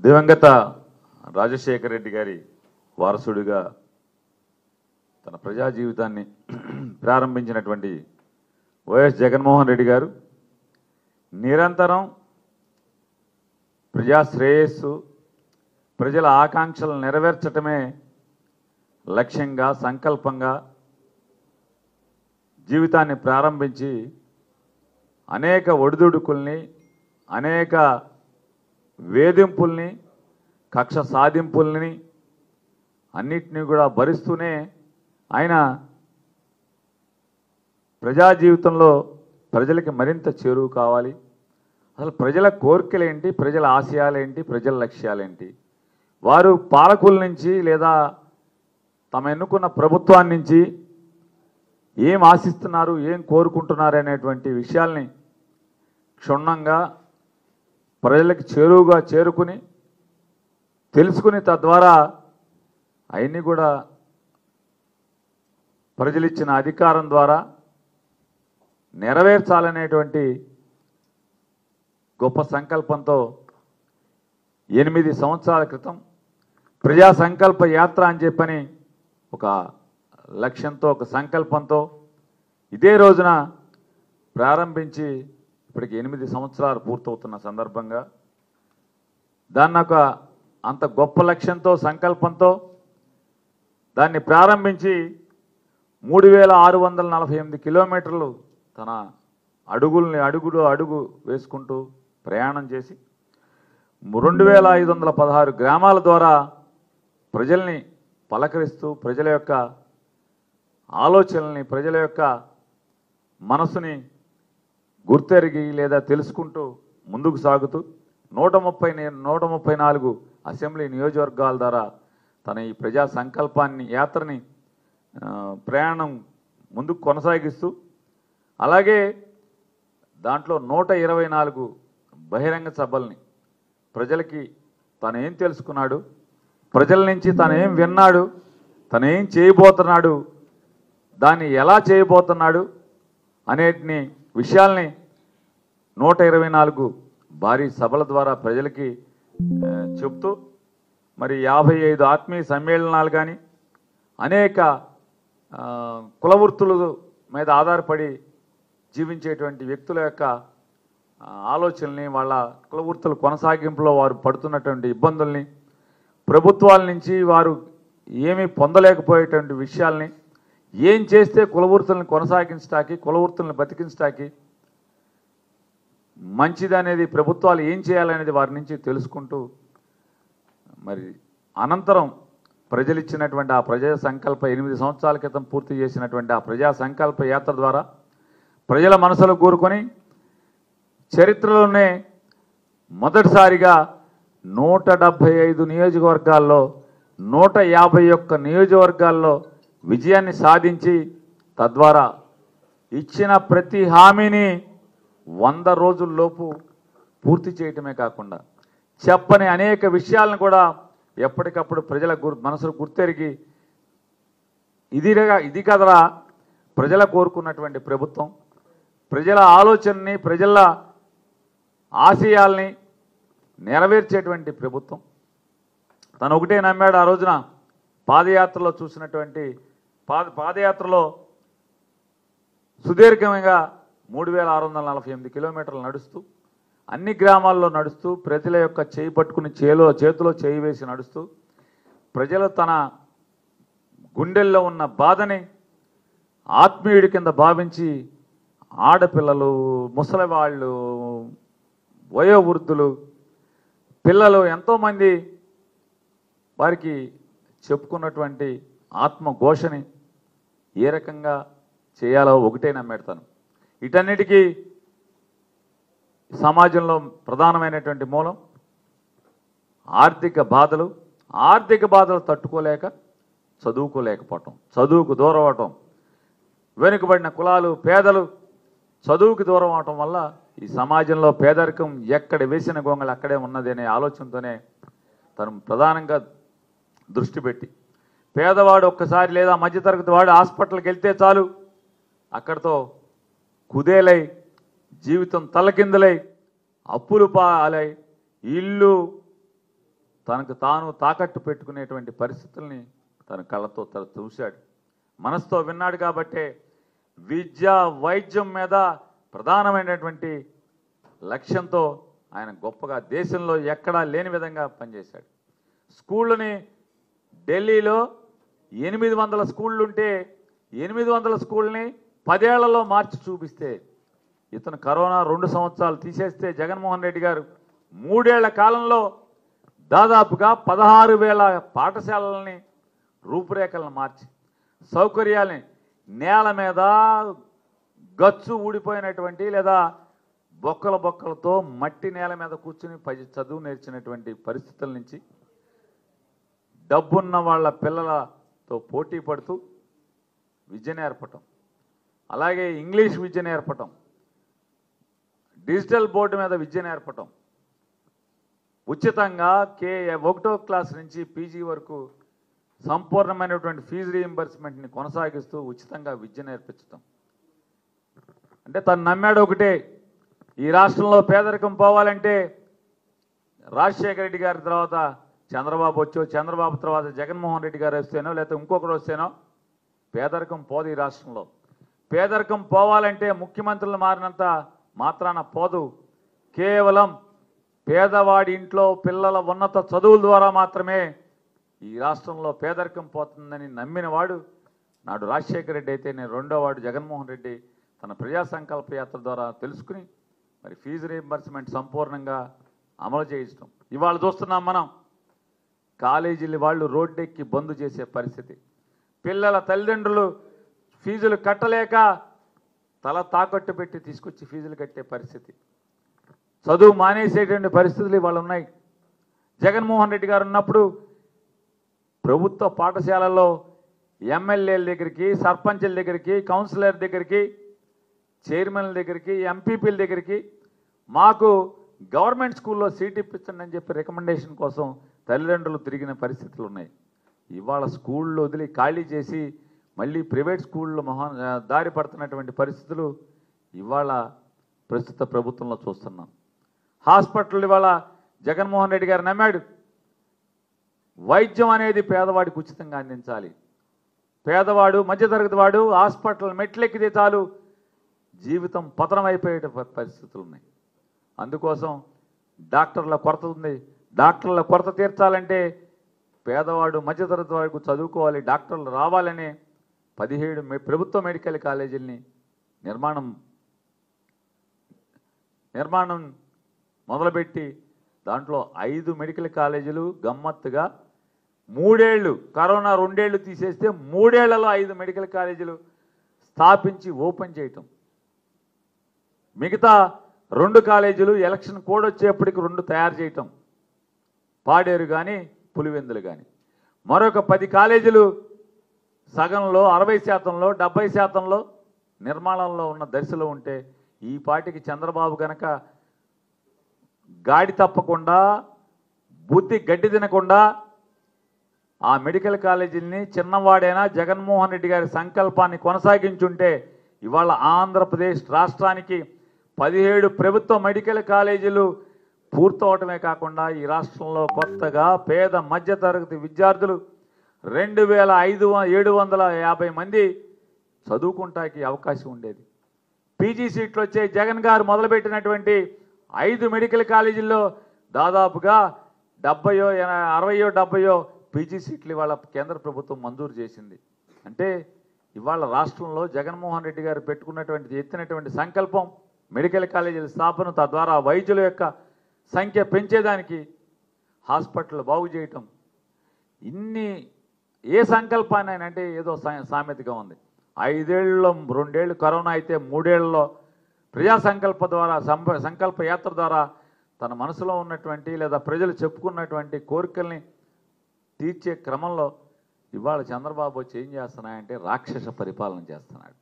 దివంగత రాజశేఖర రెడ్డి గారి వారసుడిగా తన ప్రజా జీవితాన్ని ప్రారంభించినటువంటి వైఎస్ జగన్మోహన్ రెడ్డి గారు నిరంతరం ప్రజా శ్రేయస్సు, ప్రజల ఆకాంక్షలను నెరవేర్చటమే లక్ష్యంగా, సంకల్పంగా జీవితాన్ని ప్రారంభించి అనేక ఒడిదుడుకుల్ని, అనేక వేధింపుల్ని, కక్ష సాధింపుల్ని అన్నిటినీ కూడా భరిస్తూనే ఆయన ప్రజా జీవితంలో ప్రజలకి మరింత చేరువ కావాలి. అసలు ప్రజల కోరికలేంటి, ప్రజల ఆశయాలేంటి, ప్రజల లక్ష్యాలేంటి, వారు పాలకుల నుంచి లేదా తమ ఎన్నుకున్న ప్రభుత్వాన్ని నుంచి ఏం ఆశిస్తున్నారు, ఏం కోరుకుంటున్నారు అనేటువంటి విషయాల్ని క్షుణ్ణంగా ప్రజలకు చేరువుగా చేరుకుని తెలుసుకుని తద్వారా అవన్నీ కూడా ప్రజలిచ్చిన అధికారం ద్వారా నెరవేర్చాలనేటువంటి గొప్ప సంకల్పంతో 8 సంవత్సరాల క్రితం ప్రజా సంకల్ప యాత్ర అని చెప్పని ఒక లక్ష్యంతో, ఒక సంకల్పంతో ఇదే రోజున ప్రారంభించి ఇప్పటికి 8 సంవత్సరాలు పూర్తవుతున్న సందర్భంగా దాన్ని ఒక అంత గొప్ప లక్ష్యంతో, సంకల్పంతో దాన్ని ప్రారంభించి 3648 కిలోమీటర్లు తన అడుగు వేసుకుంటూ ప్రయాణం చేసి 2516 గ్రామాల ద్వారా ప్రజల్ని పలకరిస్తూ ప్రజల యొక్క ఆలోచనల్ని, ప్రజల యొక్క మనసుని గుర్తెరిగి లేదా తెలుసుకుంటూ ముందుకు సాగుతూ 134 అసెంబ్లీ నియోజకవర్గాల ద్వారా తన ఈ ప్రజా సంకల్పాన్ని, యాత్రని, ప్రయాణం ముందుకు కొనసాగిస్తూ అలాగే దాంట్లో 124 బహిరంగ సభల్ని ప్రజలకి తను ఏం తెలుసుకున్నాడు, ప్రజల నుంచి తను ఏం విన్నాడు, తను ఏం చేయబోతున్నాడు, దాన్ని ఎలా చేయబోతున్నాడు అనేటిని విషయాల్ని 124 భారీ సభల ద్వారా ప్రజలకి చెప్తూ మరి 55 ఆత్మీయ సమ్మేళనాలు కానీ అనేక కులవృత్తుల మీద ఆధారపడి జీవించేటువంటి వ్యక్తుల యొక్క ఆలోచనల్ని, వాళ్ళ కులవృత్తుల కొనసాగింపులో వారు పడుతున్నటువంటి ఇబ్బందుల్ని, ప్రభుత్వాల నుంచి వారు ఏమీ పొందలేకపోయేటువంటి విషయాల్ని, ఏం చేస్తే కులవృత్తులను కొనసాగించడానికి, కులవృత్తులను బతికించడానికి మంచిదనేది, ప్రభుత్వాలు ఏం చేయాలనేది వారి నుంచి తెలుసుకుంటూ మరి అనంతరం ప్రజలు ఇచ్చినటువంటి ఆ ప్రజా సంకల్ప 8 సంవత్సరాల క్రితం పూర్తి చేసినటువంటి ఆ ప్రజా సంకల్ప యాత్ర ద్వారా ప్రజల మనసులో కూరుకొని చరిత్రలోనే మొదటిసారిగా 175 నియోజకవర్గాల్లో 151 నియోజకవర్గాల్లో విజయాన్ని సాధించి తద్వారా ఇచ్చిన ప్రతి హామీని 100 రోజుల్లోపు పూర్తి చేయటమే కాకుండా చెప్పని అనేక విషయాలను కూడా ఎప్పటికప్పుడు ప్రజల మనసులు గుర్తెరిగి ఇది కదరా ప్రజల కోరుకున్నటువంటి ప్రభుత్వం, ప్రజల ఆలోచనని, ప్రజల ఆశయాల్ని నెరవేర్చేటువంటి ప్రభుత్వం. తను ఒకటే నమ్మాడు. ఆ రోజున పాదయాత్రలో చూసినటువంటి పాదయాత్రలో సుదీర్ఘంగా 3648 కిలోమీటర్లు నడుస్తూ అన్ని గ్రామాల్లో నడుస్తూ ప్రజల యొక్క చేయి పట్టుకుని చేతిలో చేయి వేసి నడుస్తూ ప్రజలు తన గుండెల్లో ఉన్న బాధని ఆత్మీయుడి కింద భావించి ఆడపిల్లలు, ముసలివాళ్ళు, వయోవృద్ధులు, పిల్లలు ఎంతోమంది వారికి చెప్పుకున్నటువంటి ఆత్మఘోషని ఏ రకంగా చేయాలో ఒకటే నమ్మెడతాను. వీటన్నిటికీ సమాజంలో ప్రధానమైనటువంటి మూలం ఆర్థిక బాధలు తట్టుకోలేక చదువుకోలేకపోవటం, చదువుకు దూరం అవటం, వెనుకబడిన కులాలు, పేదలు చదువుకు దూరం అవటం వల్ల ఈ సమాజంలో పేదరికం ఎక్కడ వేసిన గొంగళి అక్కడే ఉన్నది అనే ఆలోచనతోనే తను ప్రధానంగా దృష్టి పెట్టి పేదవాడు ఒక్కసారి లేదా మధ్యతరగతి వాడు హాస్పిటల్కి వెళ్తే చాలు అక్కడితో కుదేలై జీవితం తలకిందులై అప్పులు పాలై ఇల్లు తనకు తాను తాకట్టు పెట్టుకునేటువంటి పరిస్థితుల్ని తన కళ్ళతో తను చూశాడు, మనసుతో విన్నాడు. కాబట్టే విద్య వైద్యం మీద ప్రధానమైనటువంటి లక్ష్యంతో ఆయన గొప్పగా దేశంలో ఎక్కడా లేని విధంగా పనిచేశాడు. స్కూళ్ళని ఢిల్లీలో 800 స్కూళ్ళు ఉంటే 800 స్కూళ్ళని 10 ఏళ్లలో మార్చి చూపిస్తే, ఇతను కరోనా 2 సంవత్సరాలు తీసేస్తే జగన్మోహన్ రెడ్డి గారు 3 ఏళ్ల కాలంలో దాదాపుగా 16,000 పాఠశాలలని రూపురేఖలను మార్చి సౌకర్యాలని నేల మీద గచ్చు ఊడిపోయినటువంటి లేదా బొక్కలతో మట్టి నేల మీద కూర్చుని చదువు నేర్చినటువంటి పరిస్థితుల నుంచి డబ్బున్న వాళ్ళ పిల్లలతో పోటీ పడుతూ విద్య నేర్పటం, అలాగే ఇంగ్లీష్ విద్య నేర్పటం, డిజిటల్ బోర్డు మీద విద్య నేర్పటం, ఉచితంగా 1వ క్లాస్ నుంచి పీజీ వరకు సంపూర్ణమైనటువంటి ఫీజు రీయింబర్స్మెంట్ని కొనసాగిస్తూ ఉచితంగా విద్య నేర్పించటం. అంటే తను నమ్మాడు ఒకటే, ఈ రాష్ట్రంలో పేదరికం పోవాలంటే రాజశేఖర రెడ్డి గారి తర్వాత చంద్రబాబు వచ్చో, చంద్రబాబు తర్వాత జగన్మోహన్ రెడ్డి గారు వస్తేనో లేకపోతే ఇంకొకరు వస్తేనో పేదరికం పోదు ఈ రాష్ట్రంలో. పేదరికం పోవాలంటే ముఖ్యమంత్రులు మారినంత మాత్రాన పోదు. కేవలం పేదవాడి ఇంట్లో పిల్లల ఉన్నత చదువుల ద్వారా మాత్రమే ఈ రాష్ట్రంలో పేదరికం పోతుందని నమ్మినవాడు నాడు రాజశేఖర రెడ్డి అయితే, నేను రెండో వాడు జగన్మోహన్ రెడ్డి తన ప్రజా సంకల్ప యాత్ర ద్వారా తెలుసుకుని మరి ఫీజు రీయింబర్స్మెంట్ సంపూర్ణంగా అమలు చేయించడం. ఇవాళ చూస్తున్నాం మనం, కాలేజీలు వాళ్ళు రోడ్డెక్కి బంద్ చేసే పరిస్థితి, పిల్లల తల్లిదండ్రులు ఫీజులు కట్టలేక తల తాకట్టు పెట్టి తీసుకొచ్చి ఫీజులు కట్టే పరిస్థితి, చదువు మానేసేటువంటి పరిస్థితులు ఇవాళ ఉన్నాయి. జగన్మోహన్ రెడ్డి గారు ఉన్నప్పుడు ప్రభుత్వ పాఠశాలల్లో ఎమ్మెల్యేల దగ్గరికి, సర్పంచుల దగ్గరికి, కౌన్సిలర్ దగ్గరికి, చైర్మన్ల దగ్గరికి, ఎంపీపీల దగ్గరికి మాకు గవర్నమెంట్ స్కూల్లో సీట్ ఇప్పించండి అని చెప్పి రికమెండేషన్ కోసం తల్లిదండ్రులు తిరిగిన పరిస్థితులు ఉన్నాయి. ఇవాళ స్కూళ్ళు వదిలి ఖాళీ చేసి మళ్ళీ ప్రైవేట్ స్కూళ్ళు దారి పడుతున్నటువంటి పరిస్థితులు ఇవాళ ప్రస్తుత ప్రభుత్వంలో చూస్తున్నాం. హాస్పిటల్ ఇవాళ జగన్మోహన్ రెడ్డి గారు నమ్మాడు, వైద్యం అనేది పేదవాడికి ఉచితంగా అందించాలి. పేదవాడు, మధ్యతరగతి వాడు హాస్పిటల్ మెట్లెక్కితే చాలు జీవితం పతనం అయిపోయే పరిస్థితులు ఉన్నాయి. అందుకోసం డాక్టర్ల కొరత ఉంది. డాక్టర్ల కొరత తీర్చాలంటే పేదవాడు, మధ్యతరగతి వాడికి చదువుకోవాలి, డాక్టర్లు రావాలని 17 ప్రభుత్వ మెడికల్ కాలేజీలని నిర్మాణం మొదలుపెట్టి దాంట్లో 5 మెడికల్ కాలేజీలు గమ్మత్తుగా 3 ఏళ్ళు, కరోనా 2 ఏళ్ళు తీసేస్తే 3 ఏళ్లలో 5 మెడికల్ కాలేజీలు స్థాపించి ఓపెన్ చేయటం. మిగతా 2 కాలేజీలు ఎలక్షన్ కోడ్ వచ్చేప్పటికి 2 తయారు చేయటం, పాడేరు కానీ పులివెందులు కానీ. మరొక 10 కాలేజీలు సగంలో 60%లో 70%లో నిర్మాణంలో ఉన్న దశలో ఉంటే ఈ పార్టీకి చంద్రబాబు కనుక గాడి తప్పకుండా, బుద్ధి గడ్డి తినకుండా ఆ మెడికల్ కాలేజీని చిన్నవాడైనా జగన్మోహన్ రెడ్డి గారి సంకల్పాన్ని కొనసాగించుంటే ఇవాళ ఆంధ్రప్రదేశ్ రాష్ట్రానికి 17 ప్రభుత్వ మెడికల్ కాలేజీలు పూర్తవటమే కాకుండా ఈ రాష్ట్రంలో కొత్తగా పేద మధ్యతరగతి విద్యార్థులు 2,750 మంది చదువుకుంటానికి అవకాశం ఉండేది. పీజీ సీట్లు వచ్చే జగన్ గారు మొదలుపెట్టినటువంటి 5 మెడికల్ కాలేజీల్లో దాదాపుగా 60-70 పీజీ సీట్లు ఇవాళ కేంద్ర ప్రభుత్వం మంజూరు చేసింది. అంటే ఇవాళ రాష్ట్రంలో జగన్మోహన్ రెడ్డి గారు పెట్టుకున్నటువంటి ఎత్తినటువంటి సంకల్పం మెడికల్ కాలేజీల స్థాపన, తద్వారా వైద్యుల యొక్క సంఖ్య పెంచేదానికి, హాస్పిటల్ బాగు చేయటం, ఇన్ని ఏ సంకల్పాన్ని అంటే ఏదో సామెతగా ఉంది. 5 ఏళ్ళలో 2 ఏళ్ళు కరోనా అయితే 3 ఏళ్లలో ప్రజా సంకల్ప ద్వారా సంకల్ప యాత్ర ద్వారా తన మనసులో ఉన్నటువంటి లేదా ప్రజలు చెప్పుకున్నటువంటి కోరికల్ని తీర్చే క్రమంలో ఇవాళ చంద్రబాబు వచ్చి ఏం చేస్తున్నాయంటే రాక్షస పరిపాలన చేస్తున్నాడు.